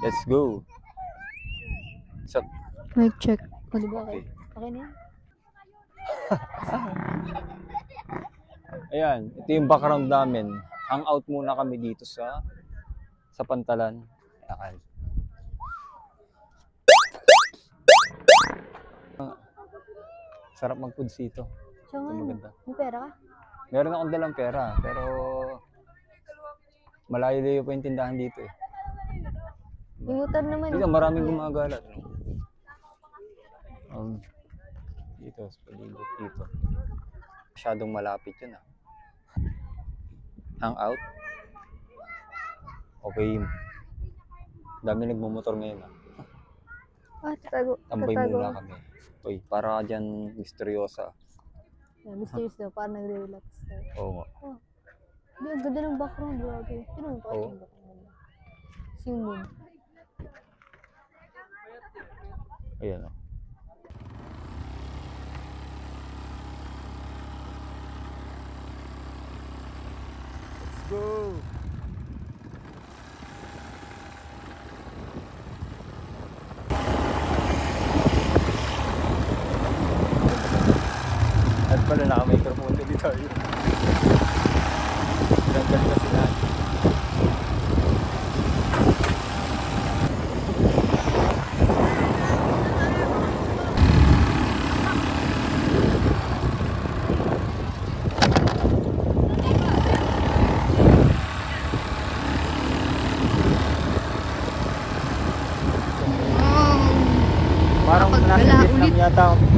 Let's go. So, Mic check. O, diba? okay. Okay na yan? Ayan, ito yung background namin. Hangout muna kami dito sa Pantalan. Ayan. Sarap mag-foods dito. So, Ito ano? maganda. May pera ka? Meron akong dalang pera, pero malayo-layo pa yung tindahan dito eh. Yung motor naman. Dito, maraming gumagalat. Dito, sa palibot dito. Masyadong malapit yun ah. Hangout. Okay. Dami nagmumotor ngayon ah. Ah, tatago. Tambay muna kami. Uy, para ka dyan misteryosa. Yeah, mysterious daw. Parang nagre-relax daw. Oo nga. Oh. Di, ang ganda ng background. Grabe. Sino mo pa Oo. yung background? Si Moon. Ayan oh. Let's go! At pala naka-microphone na dito. Ganda kasi na. Parang nasa Vietnam yata ako.